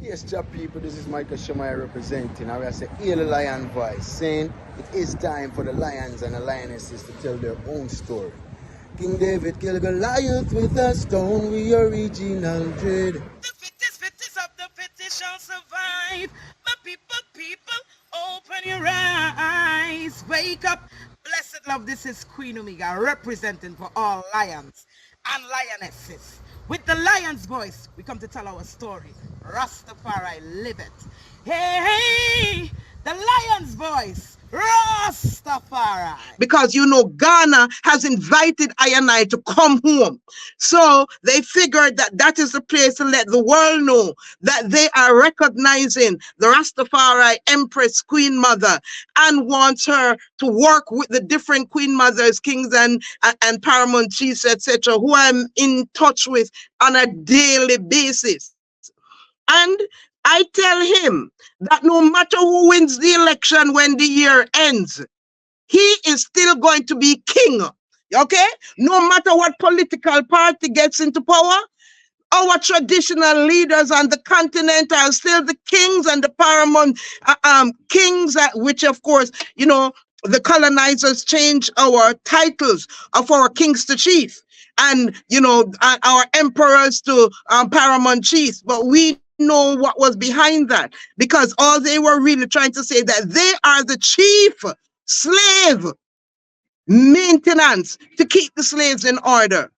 Yes, job people, this is Michael Shemai representing. I will say, Hail the Lion voice, saying it is time for the lions and the lionesses to tell their own story. King David killed Goliath with a stone, we original dread. The fittest of the fittest shall survive. My people, open your eyes. Wake up. Blessed love, this is Queen Omega representing for all lions and lionesses. With the lion's voice, we come to tell our story. Ras Tafari, live it. Hey, the lion's voice. Ras Tafari. Because Ghana has invited I and I to come home. So they figured that that is the place to let the world know that they are recognizing the Rastafari Empress Queen Mother and wants her to work with the different Queen Mothers, kings and paramount chiefs, etc., who I'm in touch with on a daily basis. And I tell him that no matter who wins the election when the year ends, he is still going to be king. Okay? No matter what political party gets into power, our traditional leaders on the continent are still the kings and the paramount kings, which of course, the colonizers changed our titles of our kings to chief and, our emperors to paramount chiefs. But we know what was behind that, because all they were really trying to say that they are the chief slave maintenance to keep the slaves in order.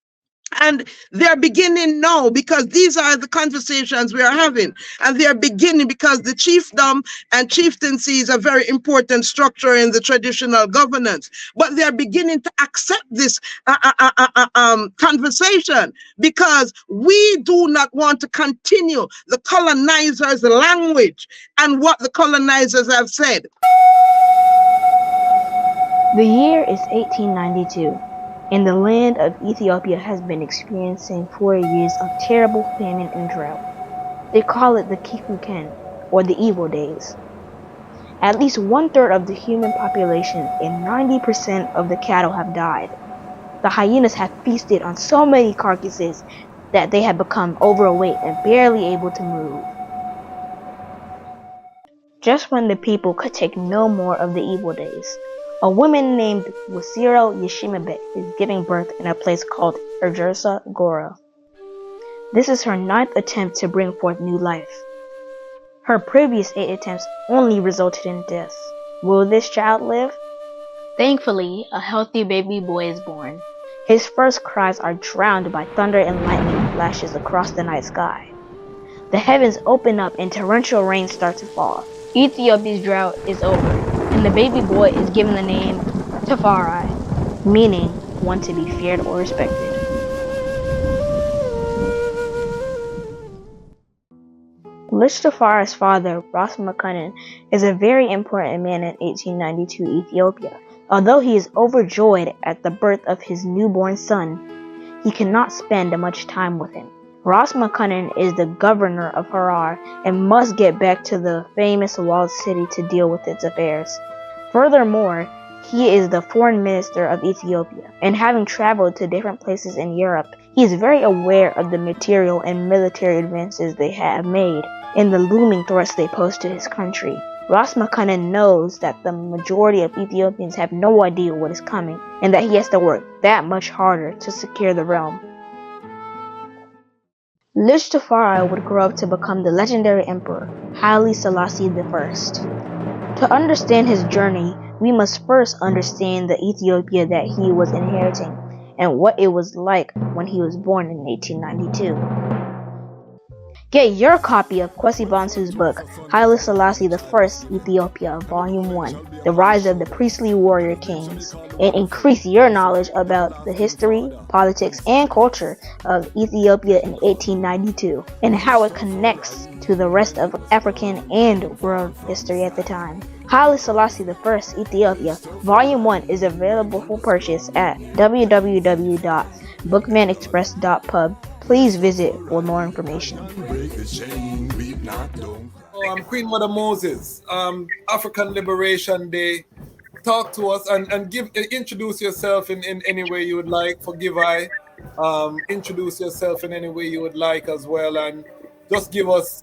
And they're beginning now, because these are the conversations we are having. And they're beginning because the chiefdom and chieftaincy is a very important structure in the traditional governance. But they're beginning to accept this conversation, because we do not want to continue the colonizers' language and what the colonizers have said. The year is 1892, and the land of Ethiopia has been experiencing 4 years of terrible famine and drought. They call it the Kikuken, or the evil days. At least 1/3 of the human population and 90% of the cattle have died. The hyenas have feasted on so many carcasses that they have become overweight and barely able to move. Just when the people could take no more of the evil days, a woman named Wasiro Yeshimabet is giving birth in a place called Ergersa Gora. This is her 9th attempt to bring forth new life. Her previous 8 attempts only resulted in death. Will this child live? Thankfully, a healthy baby boy is born. His first cries are drowned by thunder and lightning flashes across the night sky. The heavens open up and torrential rain starts to fall. Ethiopia's drought is over, and the baby boy is given the name Tafari, meaning one to be feared or respected. Lich Tafari's father, Ras Makunin, is a very important man in 1892 Ethiopia. Although he is overjoyed at the birth of his newborn son, he cannot spend much time with him. Ras Makunin is the governor of Harar and must get back to the famous walled city to deal with its affairs. Furthermore, he is the foreign minister of Ethiopia, and having traveled to different places in Europe, he is very aware of the material and military advances they have made and the looming threats they pose to his country. Ras Makunin knows that the majority of Ethiopians have no idea what is coming, and that he has to work that much harder to secure the realm. Lich Tafari would grow up to become the legendary emperor, Haile Selassie I. To understand his journey, we must first understand the Ethiopia that he was inheriting and what it was like when he was born in 1892. Get your copy of Kwesi Bansu's book, Haile Selassie I, Ethiopia, Volume 1, The Rise of the Priestly Warrior Kings, and increase your knowledge about the history, politics, and culture of Ethiopia in 1892, and how it connects to the rest of African and world history at the time. Haile Selassie I, Ethiopia, Volume 1 is available for purchase at www.bookmanexpress.pub. Please visit for more information. I'm Queen Mother Moses, African Liberation Day. Talk to us and introduce yourself in any way you would like. Forgive I. Introduce yourself in any way you would like as well, and just give us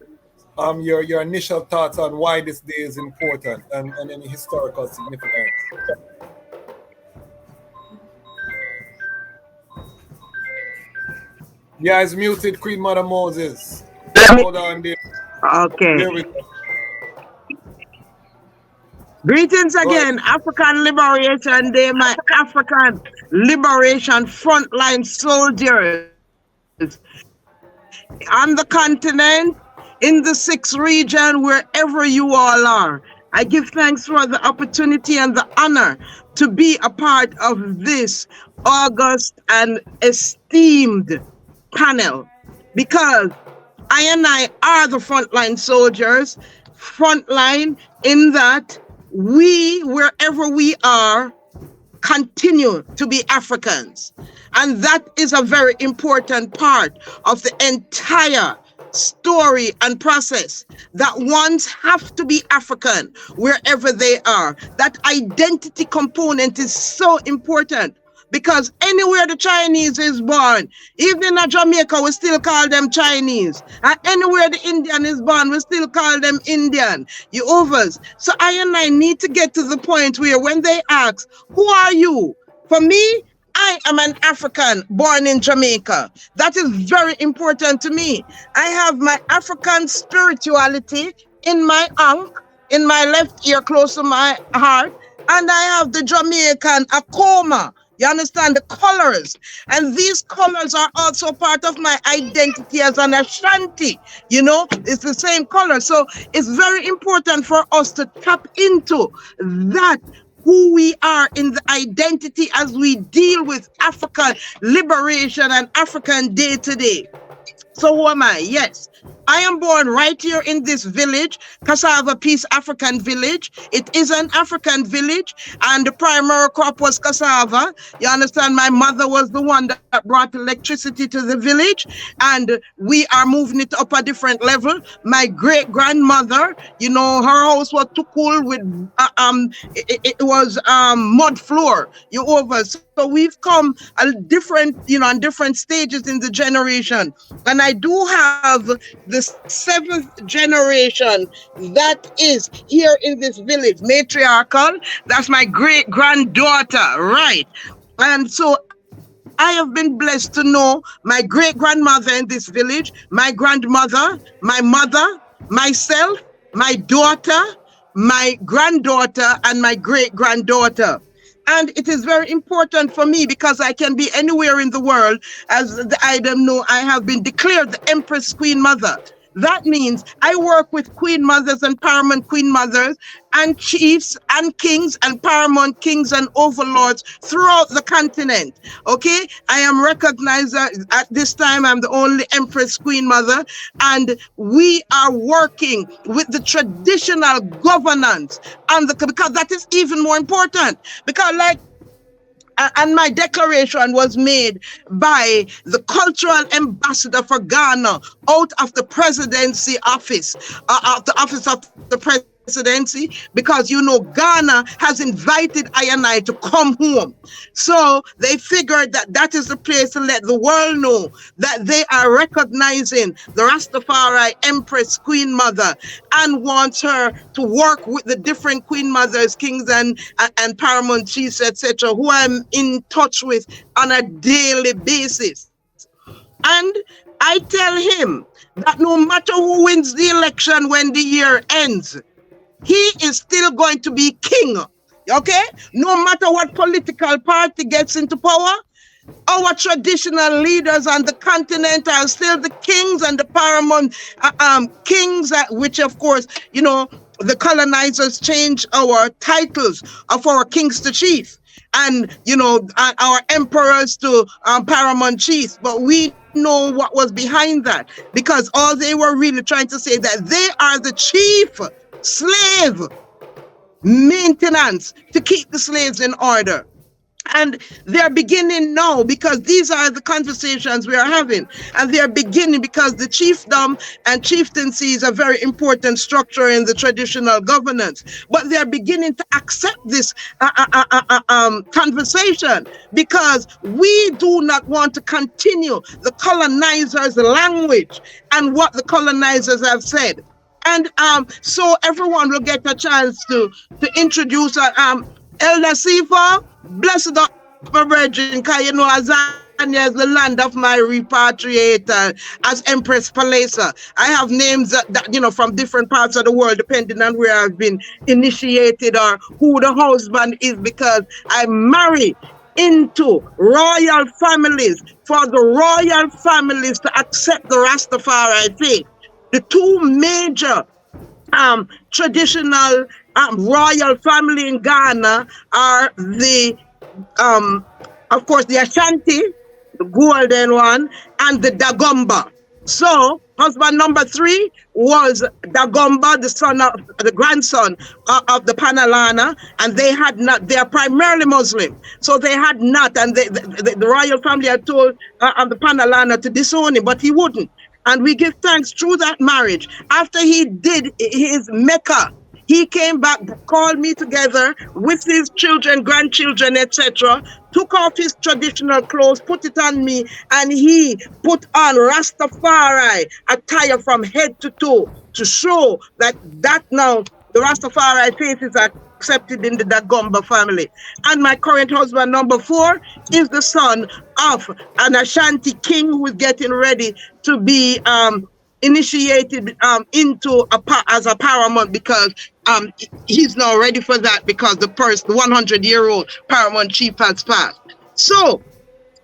your initial thoughts on why this day is important and any historical significance. Yeah, it's muted, Queen Mother Moses. Hold on there. Okay. There we go. Greetings Go ahead. again, African Liberation Day, my African Liberation frontline soldiers on the continent, in the 6th region, wherever you all are. I give thanks for the opportunity and the honor to be a part of this august and esteemed panel, because I and I are the frontline soldiers, frontline in that we, wherever we are, continue to be Africans. And that is a very important part of the entire story and process, that ones have to be African wherever they are. That identity component is so important. Because anywhere the Chinese is born, even in Jamaica, we still call them Chinese. And anywhere the Indian is born, we still call them Indian. You overs. So I need to get to the point where when they ask, who are you? For me, I am an African born in Jamaica. That is very important to me. I have my African spirituality in my ankh, in my left ear close to my heart, and I have the Jamaican akoma. You understand the colors, and these colors are also part of my identity as an Ashanti. You know, it's the same color. So it's very important for us to tap into that, who we are in the identity as we deal with African liberation and African day to day. So who am I? Yes, I am born right here in this village, Cassava Peace African Village. It is an African village, and the primary crop was cassava. You understand? My mother was the one that brought electricity to the village, and we are moving it up a different level. My great grandmother, you know, her house was too cool with it was mud floor. You over. So we've come a different, you know, on different stages in the generation, and I do have the 7th generation that is here in this village, matriarchal. That's my great granddaughter, right? And so I have been blessed to know my great grandmother in this village, my grandmother, my mother, myself, my daughter, my granddaughter, and my great granddaughter. And it is very important for me because I can be anywhere in the world. As the item know, I have been declared the Empress Queen Mother. That means I work with queen mothers and paramount queen mothers and chiefs and kings and paramount kings and overlords throughout the continent. Okay, I am recognized at this time. I'm the only Empress Queen Mother, and we are working with the traditional governance and because that is even more important, because like and my declaration was made by the cultural ambassador for Ghana out of the presidency office, of the office of the presidency, because you know Ghana has invited I and I to come home. So they figured that that is the place to let the world know that they are recognizing the Rastafari Empress Queen Mother and wants her to work with the different Queen Mothers, kings and paramount chiefs, etc., who I'm in touch with on a daily basis. And I tell him that no matter who wins the election when the year ends, he is still going to be king, okay? No matter what political party gets into power, our traditional leaders on the continent are still the kings and the paramount kings, which of course, you know, the colonizers changed our titles of our kings to chief, and you know, our emperors to paramount chiefs. But we know what was behind that, because all they were really trying to say that they are the chief slave maintenance to keep the slaves in order. And they're beginning now, because these are the conversations we are having. And they're beginning because the chiefdom and chieftaincy is a very important structure in the traditional governance. But they're beginning to accept this conversation, because we do not want to continue the colonizers' language and what the colonizers have said. And so everyone will get a chance to introduce Elder Sifa, blessed up my brethren, because you know Azania is the land of my repatriator as Empress Palesa. I have names that you know from different parts of the world depending on where I've been initiated or who the husband is, because I marry into royal families for the royal families to accept the Rastafari faith. The two major traditional royal family in Ghana are the of course the Ashanti, the golden one, and the Dagomba. So husband number 3 was Dagomba, the grandson of the Panalana, and they are primarily Muslim. So they had not, and the royal family had told the Panalana to disown him, but he wouldn't. And we give thanks through that marriage. After he did his Mecca, he came back, called me together with his children, grandchildren, etc., took off his traditional clothes, put it on me, and he put on Rastafari attire from head to toe to show that now the Rastafari faith is accepted in the Dagomba family. And my current husband, number 4, is the son of an Ashanti king who is getting ready to be initiated into as a paramount, because he's now ready for that, because the 100-year-old paramount chief has passed. So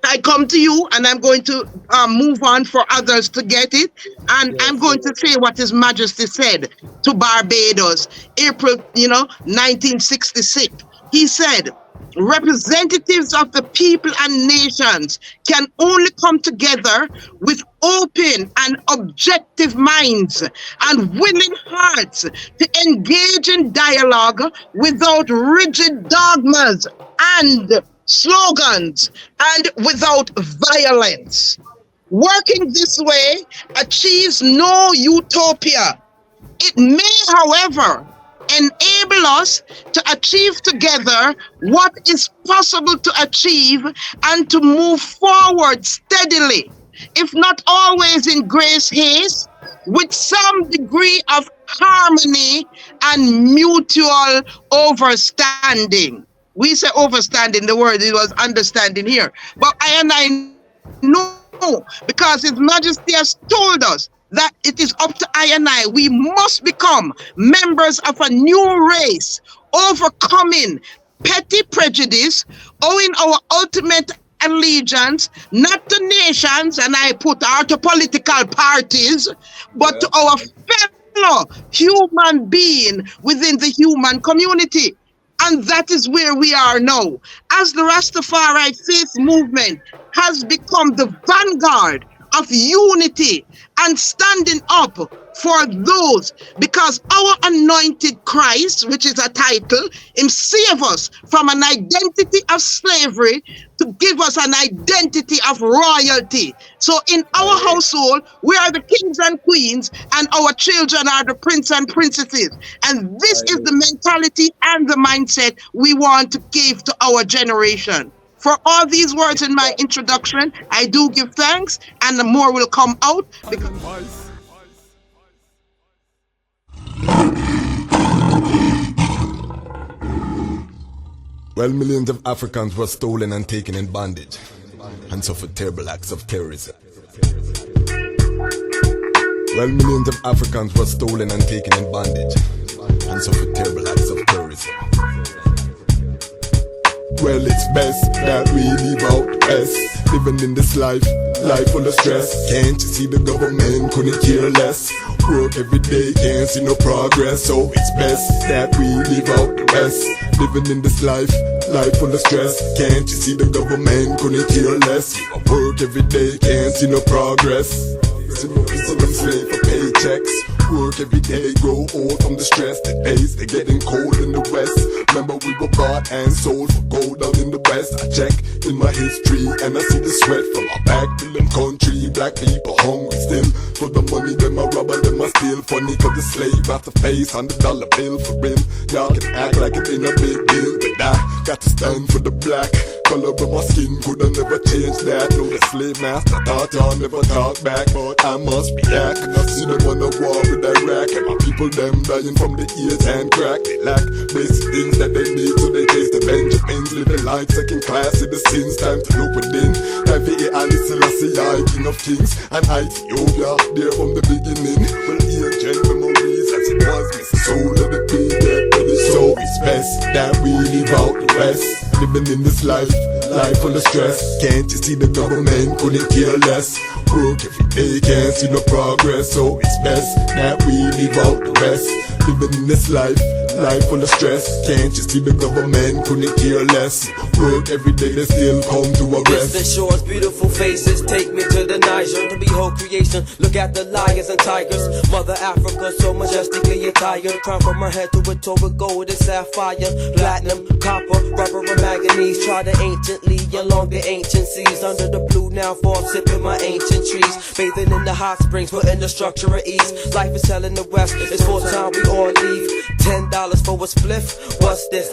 I come to you, and I'm going to move on for others to get it, and I'm going to say what His Majesty said to Barbados, April 1966. He said, representatives of the people and nations can only come together with open and objective minds and willing hearts to engage in dialogue without rigid dogmas and slogans and without violence. Working this way achieves no utopia. It may, however, enable us to achieve together what is possible to achieve and to move forward steadily, if not always in great haste, with some degree of harmony and mutual overstanding. We say overstanding, the word it was understanding here. But I know, because His Majesty has told us that it is up to I and I. We must become members of a new race, overcoming petty prejudice, owing our ultimate allegiance, not to nations, and I put our to political parties, but to our fellow human being within the human community. And that is where we are now. As the Rastafari faith movement has become the vanguard of unity and standing up for those, because our anointed Christ, which is a title, Him save us from an identity of slavery to give us an identity of royalty. So in our household, we are the kings and queens, and our children are the prince and princesses. And this is the mentality and the mindset we want to give to our generation. For all these words in my introduction, I do give thanks, and the more will come out. Well, millions of Africans were stolen and taken in bondage and suffered terrible acts of terrorism. Well, millions of Africans were stolen and taken in bondage and suffered terrible acts of terrorism. Well, it's best that we leave out S, living in this life full of stress. Can't you see the government couldn't care less? Work every day, can't see no progress. So it's best that we leave out the rest, living in this life full of stress. Can't you see the government couldn't care less? Work every day, can't see no progress. See them slave for paychecks. Work every day, grow old from the stress that pays. They're getting cold in the west. Remember we were bought and sold for gold out in the west. I check in my history and I see the sweat from our back to them country. Black people hungry still for the money. Them a robber, them a steal. Funny cause the slave have to face $100 bill for real. Y'all can act like it ain't a big deal, but I got to stand for the black. color of my skin could have never changed that. No, the slave master thought y'all never talk back, but I must react. See them on the war with Iraq, and my people them dying from the ears and crack. They lack basic things that they need, so they chase the Benjamins, live the life second class citizens. Time to look within. Time for Ali Selassie, I king of kings, and Ethiopia there from the beginning. Well, ancient memories as it was, miss the soul of the people. So it's best that we live out the West, living in this life full of stress. Can't you see the government couldn't care less? Work every day, can't see no progress. So it's best that we live out the West, living in this life full of stress. Can't you see the government couldn't care less? Work every day, they still come to a rest. Distant shores, beautiful faces, take me to the Niger to behold creation. Look at the lions and tigers. Mother Africa, so majestically attired. Crown from her head to her toe with gold and sapphire, platinum, copper, rubber, and manganese. Try to anciently along the ancient seas. Under the blue now, fall sipping my ancient trees. Bathing in the hot springs, putting the structure at ease. Life is hell in the West, it's full time we all leave. $10 for a spliff, what's this?